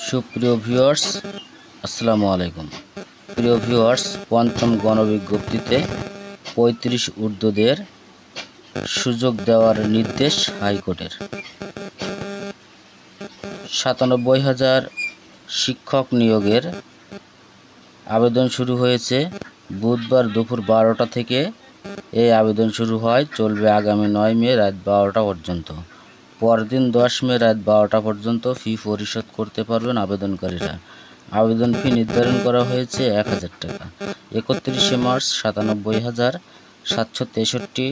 সুপ্রিয় ভিউয়ার্স, আসসালামু আলাইকুম। প্রিয় ভিউয়ার্স, পঞ্চম গণবিজ্ঞপ্তিতে ৩৫ ঊর্ধ্বদের সুযোগ দেওয়ার নির্দেশ হাইকোর্টের। ৯৭,০০০ শিক্ষক নিয়োগের আবেদন শুরু হয়েছে বুধবার দুপুর ১২টা থেকে। এই আবেদন শুরু হয়, চলবে আগামী ৯ মে রাত ১২টা পর্যন্ত। পরদিন ১০ মে রাত ১২টা পর্যন্ত ফি পরিশোধ করতে পারবেন আবেদনকারীরা। আবেদন ফি নির্ধারণ করা হয়েছে ১,০০০ টাকা। ৩১শে মার্চ ৯৭,৭৬৩টি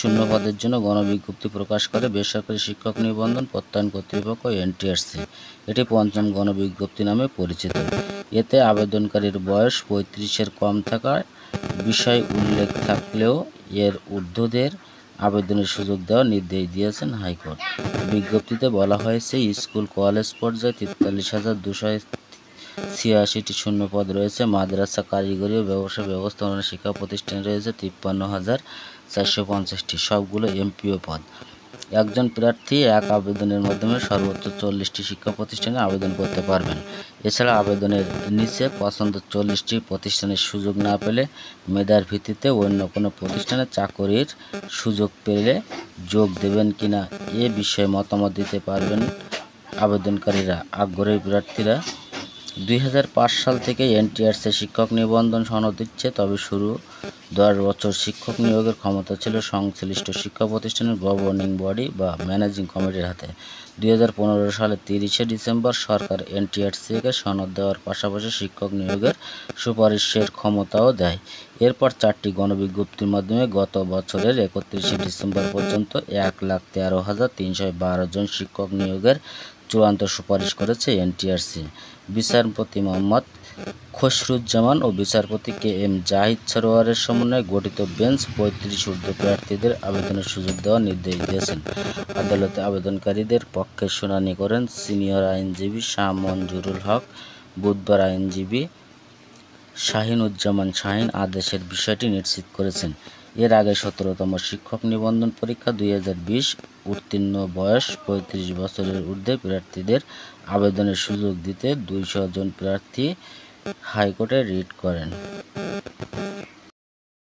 শূন্য পদের জন্য গণবিজ্ঞপ্তি প্রকাশ করে বেসরকারি শিক্ষক নিবন্ধন প্রত্যয়ন কর্তৃপক্ষ এনটিআরসি। এটি পঞ্চম গণবিজ্ঞপ্তি নামে পরিচিত। এতে আবেদনকারীর বয়স ৩৫-এর কম থাকার বিষয় উল্লেখ থাকলেও এর ঊর্ধ্বদের আবেদনের সুযোগ দেওয়ার নির্দেশ দিয়েছেন হাইকোর্ট। বিজ্ঞপ্তিতে বলা হয়েছে, স্কুল কলেজ পর্যায়ে ৪৩,২৮৬টি শূন্য পদ রয়েছে। মাদ্রাসা, কারিগরি ও ব্যবসা ব্যবস্থাপনা শিক্ষা প্রতিষ্ঠানে রয়েছে ৫৩,৪৫০টি, সবগুলো এমপিও পদ। একজন প্রার্থী এক আবেদনের মাধ্যমে সর্বোচ্চ ৪০টি শিক্ষা প্রতিষ্ঠানে আবেদন করতে পারবেন। এছাড়া আবেদনের নিচে পছন্দ ৪০টি প্রতিষ্ঠানের সুযোগ না পেলে মেধার ভিত্তিতে অন্য কোনো প্রতিষ্ঠানে চাকরির সুযোগ পেলে যোগ দেবেন কিনা এ বিষয়ে মতামত দিতে পারবেন আবেদনকারীরা। আগ্রহী প্রার্থীরা ২০০৫ সাল থেকে এনটিআরসি শিক্ষক নিবন্ধন সনদ দিচ্ছে, তবে শুরু ১০ বছর শিক্ষক নিয়োগের ক্ষমতা ছিল সংশ্লিষ্ট শিক্ষা প্রতিষ্ঠানের গভর্নিং বডি বা ম্যানেজিং কমিটির হাতে। ২০১৫ সালের ৩০শে ডিসেম্বর সরকার এনটিআরসিকে সনদ দেওয়ার পাশাপাশি শিক্ষক নিয়োগের সুপারিশের ক্ষমতাও দেয়। এরপর ৪টি গণবিজ্ঞপ্তির মাধ্যমে গত বছরের ৩১শে ডিসেম্বর পর্যন্ত ১,১৩,৩১২ জন শিক্ষক নিয়োগের চূড়ান্ত সুপারিশ করেছে এনটিআরসি। বিচারপতি মোহাম্মদ খসরুজ্জামান ও বিচারপতি কে.এম. জাহিদ সরোয়ারের সমন্বয়ে গঠিত বেঞ্চ ৩৫ ঊর্ধ্ব প্রার্থীদের আবেদনের সুযোগ দেওয়ার নির্দেশ দিয়েছেন। আদালতে আবেদনকারীদের পক্ষে শুনানি করেন সিনিয়র আইনজীবী শাহ মনজুরুল হক। বুধবার আইনজীবী শাহিনুজ্জামান শাহিন আদেশের বিষয়টি নিশ্চিত করেছেন। এর আগে ১৭তম শিক্ষক নিবন্ধন পরীক্ষা ২০২০ উত্তীর্ণ বয়স ৩৫ বছরের ঊর্ধ্বে প্রার্থীদের আবেদনের সুযোগ দিতে ২০০ জন প্রার্থী হাইকোর্টে রিট করেন।